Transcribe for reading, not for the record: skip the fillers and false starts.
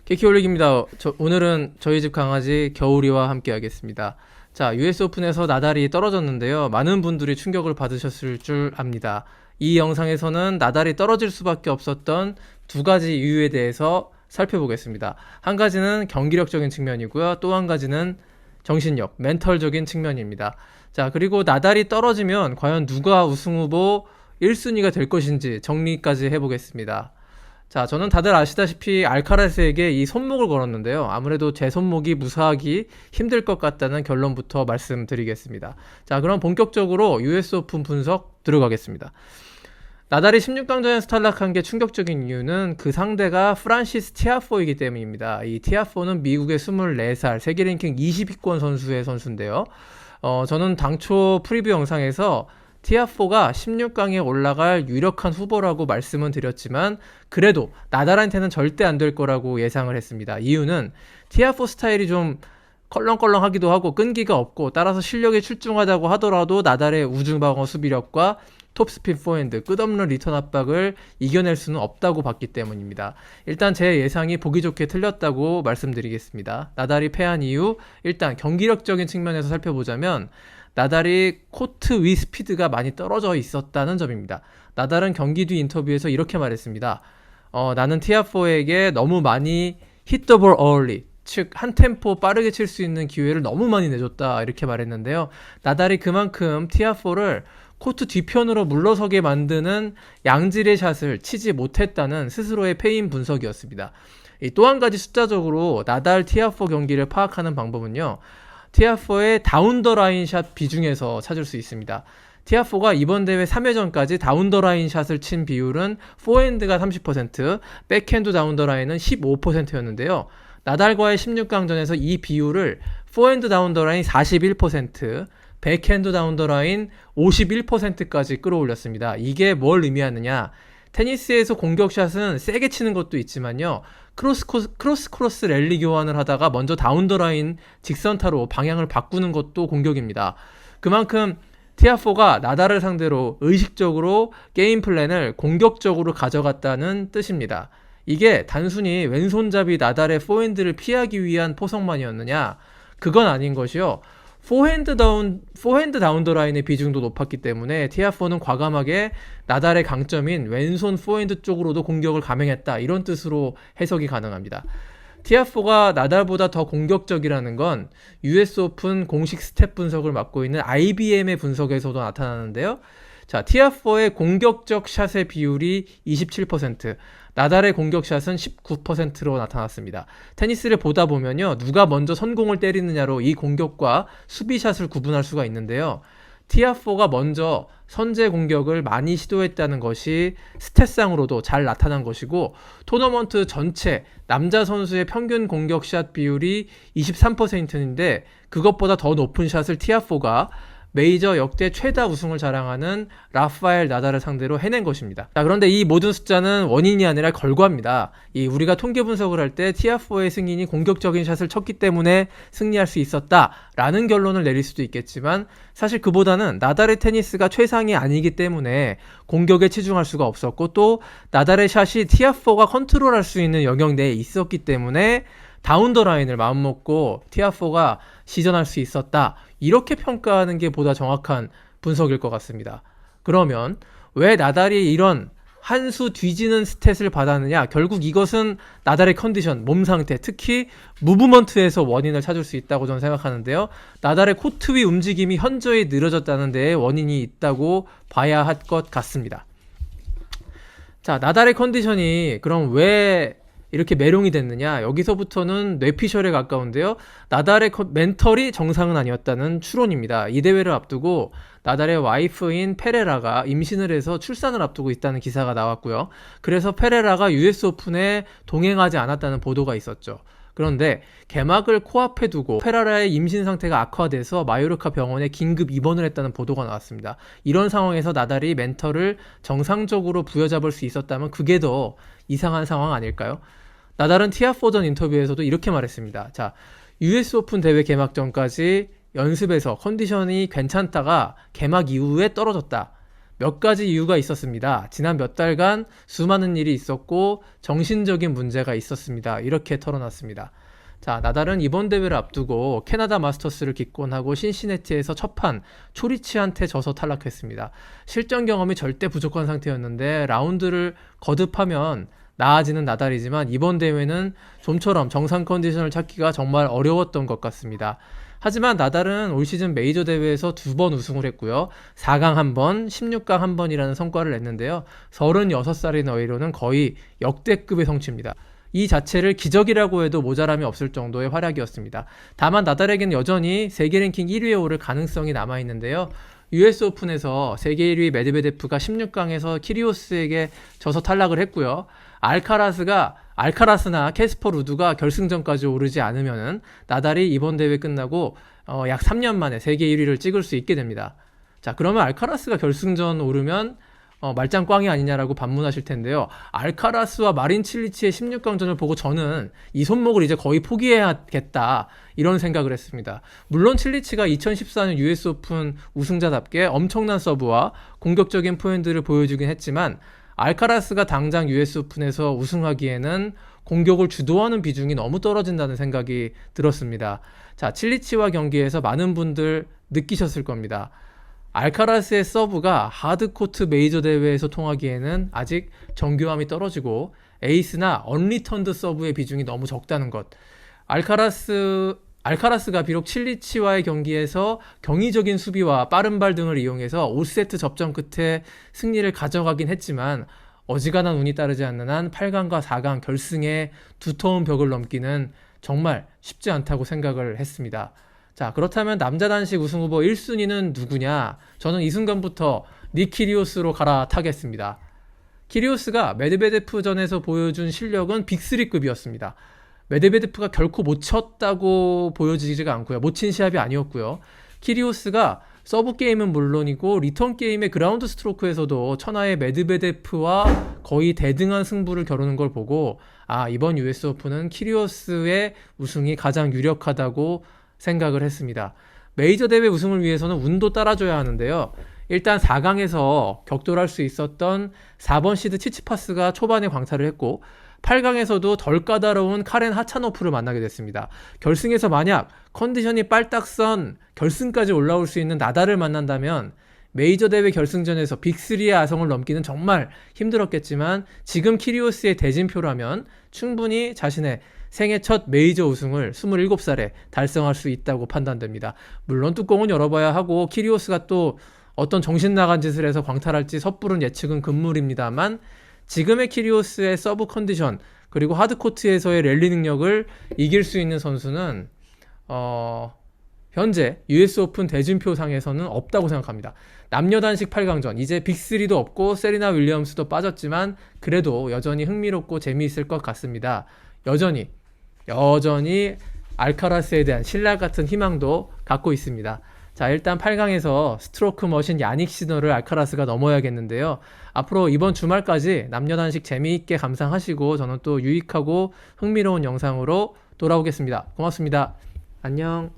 키키올릭입니다. 오늘은 저희 집 강아지 겨울이와 함께 하겠습니다. 자, US 오픈에서 나달이 떨어졌는데요. 많은 분들이 충격을 받으셨을 줄 압니다. 이 영상에서는 나달이 떨어질 수밖에 없었던 두 가지 이유에 대해서 살펴보겠습니다. 한 가지는 경기력적인 측면이고요. 또 한 가지는 정신력, 멘털적인 측면입니다. 자, 그리고 나달이 떨어지면 과연 누가 우승 후보 1순위가 될 것인지 정리까지 해보겠습니다. 자, 저는 다들 아시다시피 알카라스에게 이 손목을 걸었는데요. 아무래도 제 손목이 무사하기 힘들 것 같다는 결론부터 말씀드리겠습니다. 자, 그럼 본격적으로 US 오픈 분석 들어가겠습니다. 나달이 16강전에서 탈락한 게 충격적인 이유는 그 상대가 프란시스 티아포이기 때문입니다. 이 티아포는 미국의 24살, 세계 랭킹 20위권 선수의 선수인데요. 저는 당초 프리뷰 영상에서 티아포가 16강에 올라갈 유력한 후보라고 말씀은 드렸지만 그래도 나달한테는 절대 안 될 거라고 예상을 했습니다. 이유는 티아포 스타일이 좀 껄렁껄렁하기도 하고 끈기가 없고 따라서 실력이 출중하다고 하더라도 나달의 우중방어 수비력과 톱스핀 포핸드, 끝없는 리턴 압박을 이겨낼 수는 없다고 봤기 때문입니다. 일단 제 예상이 보기 좋게 틀렸다고 말씀드리겠습니다. 나달이 패한 이유, 일단 경기력적인 측면에서 살펴보자면 나달이 코트 위 스피드가 많이 떨어져 있었다는 점입니다. 나달은 경기 뒤 인터뷰에서 이렇게 말했습니다. 나는 티아포에게 너무 많이 hit the ball early, 즉 한 템포 빠르게 칠 수 있는 기회를 너무 많이 내줬다 이렇게 말했는데요. 나달이 그만큼 티아포를 코트 뒤편으로 물러서게 만드는 양질의 샷을 치지 못했다는 스스로의 패인 분석이었습니다. 또 한 가지 숫자적으로 나달 티아포 경기를 파악하는 방법은요. 티아포의 다운 더 라인 샷 비중에서 찾을 수 있습니다. 티아포가 이번 대회 3회전까지 다운 더 라인 샷을 친 비율은 포핸드가 30%, 백핸드 다운 더 라인은 15%였는데요. 나달과의 16강전에서 이 비율을 포핸드 다운 더 라인 41%, 백핸드 다운 더 라인 51%까지 끌어올렸습니다. 이게 뭘 의미하느냐? 테니스에서 공격샷은 세게 치는 것도 있지만요. 크로스 랠리 교환을 하다가 먼저 다운 더 라인 직선타로 방향을 바꾸는 것도 공격입니다. 그만큼 티아포가 나달을 상대로 의식적으로 게임 플랜을 공격적으로 가져갔다는 뜻입니다. 이게 단순히 왼손잡이 나달의 포핸드를 피하기 위한 포석만이었느냐? 그건 아닌 것이요. 포핸드 다운 더 라인의 비중도 높았기 때문에 티아포는 과감하게 나달의 강점인 왼손 포핸드 쪽으로도 공격을 감행했다. 이런 뜻으로 해석이 가능합니다. 티아포가 나달보다 더 공격적이라는 건 US 오픈 공식 스탯 분석을 맡고 있는 IBM의 분석에서도 나타나는데요. 자, 티아포의 공격적 샷의 비율이 27%, 나달의 공격샷은 19%로 나타났습니다. 테니스를 보다 보면요, 누가 먼저 선공을 때리느냐로 이 공격과 수비샷을 구분할 수가 있는데요. 티아포가 먼저 선제 공격을 많이 시도했다는 것이 스탯상으로도 잘 나타난 것이고, 토너먼트 전체 남자 선수의 평균 공격샷 비율이 23%인데 그것보다 더 높은 샷을 티아포가 메이저 역대 최다 우승을 자랑하는 라파엘 나달을 상대로 해낸 것입니다. 자, 그런데 이 모든 숫자는 원인이 아니라 결과입니다. 우리가 통계 분석을 할 때 티아포의 승인이 공격적인 샷을 쳤기 때문에 승리할 수 있었다라는 결론을 내릴 수도 있겠지만 사실 그보다는 나달의 테니스가 최상이 아니기 때문에 공격에 치중할 수가 없었고 또 나달의 샷이 티아포가 컨트롤할 수 있는 영역 내에 있었기 때문에 다운 더 라인을 마음먹고 티아포가 시전할 수 있었다. 이렇게 평가하는 게 보다 정확한 분석일 것 같습니다. 그러면 왜 나달이 이런 한 수 뒤지는 스탯을 받았느냐? 결국 이것은 나달의 컨디션, 몸 상태, 특히 무브먼트에서 원인을 찾을 수 있다고 저는 생각하는데요. 나달의 코트 위 움직임이 현저히 느려졌다는 데에 원인이 있다고 봐야 할 것 같습니다. 자, 나달의 컨디션이 그럼 왜 이렇게 메롱이 됐느냐? 여기서부터는 뇌피셜에 가까운데요. 나달의 멘털이 정상은 아니었다는 추론입니다. 이 대회를 앞두고 나달의 와이프인 페레라가 임신을 해서 출산을 앞두고 있다는 기사가 나왔고요. 그래서 페레라가 US 오픈에 동행하지 않았다는 보도가 있었죠. 그런데 개막을 코앞에 두고 페레라의 임신 상태가 악화돼서 마요르카 병원에 긴급 입원을 했다는 보도가 나왔습니다. 이런 상황에서 나달이 멘털을 정상적으로 부여잡을 수 있었다면 그게 더 이상한 상황 아닐까요? 나달은 티아포 전 인터뷰에서도 이렇게 말했습니다. 자, US 오픈 대회 개막 전까지 연습에서 컨디션이 괜찮다가 개막 이후에 떨어졌다. 몇 가지 이유가 있었습니다. 지난 몇 달간 수많은 일이 있었고 정신적인 문제가 있었습니다. 이렇게 털어놨습니다. 자, 나달은 이번 대회를 앞두고 캐나다 마스터스를 기권하고 신시내티에서 첫판 초리치한테 져서 탈락했습니다. 실전 경험이 절대 부족한 상태였는데 라운드를 거듭하면 나아지는 나달이지만 이번 대회는 좀처럼 정상 컨디션을 찾기가 정말 어려웠던 것 같습니다. 하지만 나달은 올 시즌 메이저 대회에서 2번 우승을 했고요. 4강 1번, 16강 1번이라는 성과를 냈는데요. 36살의 나이로는 거의 역대급의 성취입니다. 이 자체를 기적이라고 해도 모자람이 없을 정도의 활약이었습니다. 다만 나달에게는 여전히 세계 랭킹 1위에 오를 가능성이 남아있는데요. US 오픈에서 세계 1위 메드베데프가 16강에서 키리오스에게 져서 탈락을 했고요. 알카라스나 캐스퍼 루드가 결승전까지 오르지 않으면은 나달이 이번 대회 끝나고 약 3년 만에 세계 1위를 찍을 수 있게 됩니다. 자, 그러면 알카라스가 결승전 오르면 말짱 꽝이 아니냐라고 반문하실 텐데요. 알카라스와 마린 칠리치의 16강전을 보고 저는 이 손목을 이제 거의 포기해야겠다 이런 생각을 했습니다. 물론 칠리치가 2014년 US 오픈 우승자답게 엄청난 서브와 공격적인 포핸드를 보여주긴 했지만 알카라스가 당장 US 오픈에서 우승하기에는 공격을 주도하는 비중이 너무 떨어진다는 생각이 들었습니다. 자, 칠리치와 경기에서 많은 분들 느끼셨을 겁니다. 알카라스의 서브가 하드코트 메이저 대회에서 통하기에는 아직 정교함이 떨어지고 에이스나 언리턴드 서브의 비중이 너무 적다는 것. 알카라스가 비록 칠리치와의 경기에서 경이적인 수비와 빠른 발 등을 이용해서 5세트 접전 끝에 승리를 가져가긴 했지만 어지간한 운이 따르지 않는 한 8강과 4강 결승의 두터운 벽을 넘기는 정말 쉽지 않다고 생각을 했습니다. 자, 그렇다면 남자 단식 우승 후보 1순위는 누구냐? 저는 이 순간부터 닉 키리오스로 갈아타겠습니다. 키리오스가 메드베데프전에서 보여준 실력은 빅3급이었습니다. 메드베데프가 결코 못 쳤다고 보여지지가 않고요. 못 친 시합이 아니었고요. 키리오스가 서브 게임은 물론이고 리턴 게임의 그라운드 스트로크에서도 천하의 메드베데프와 거의 대등한 승부를 겨루는 걸 보고 이번 US 오픈은 키리오스의 우승이 가장 유력하다고 생각을 했습니다. 메이저 대회 우승을 위해서는 운도 따라줘야 하는데요. 일단 4강에서 격돌할 수 있었던 4번 시드 치치파스가 초반에 광탈을 했고 8강에서도 덜 까다로운 카렌 하차노프를 만나게 됐습니다. 결승에서 만약 컨디션이 빨딱선 결승까지 올라올 수 있는 나달을 만난다면 메이저 대회 결승전에서 빅3의 아성을 넘기는 정말 힘들었겠지만 지금 키리오스의 대진표라면 충분히 자신의 생애 첫 메이저 우승을 27살에 달성할 수 있다고 판단됩니다. 물론 뚜껑은 열어봐야 하고 키리오스가 또 어떤 정신 나간 짓을 해서 광탈할지 섣부른 예측은 금물입니다만 지금의 키리오스의 서브 컨디션 그리고 하드코트에서의 랠리 능력을 이길 수 있는 선수는 현재 US 오픈 대진표상에서는 없다고 생각합니다. 남녀 단식 8강전 이제 빅3도 없고 세리나 윌리엄스도 빠졌지만 그래도 여전히 흥미롭고 재미있을 것 같습니다. 여전히 알카라스에 대한 신라 같은 희망도 갖고 있습니다. 자, 일단 8강에서 스트로크 머신 야닉 시너를 알카라스가 넘어야겠는데요. 앞으로 이번 주말까지 남녀 단식 재미있게 감상하시고 저는 또 유익하고 흥미로운 영상으로 돌아오겠습니다. 고맙습니다. 안녕해.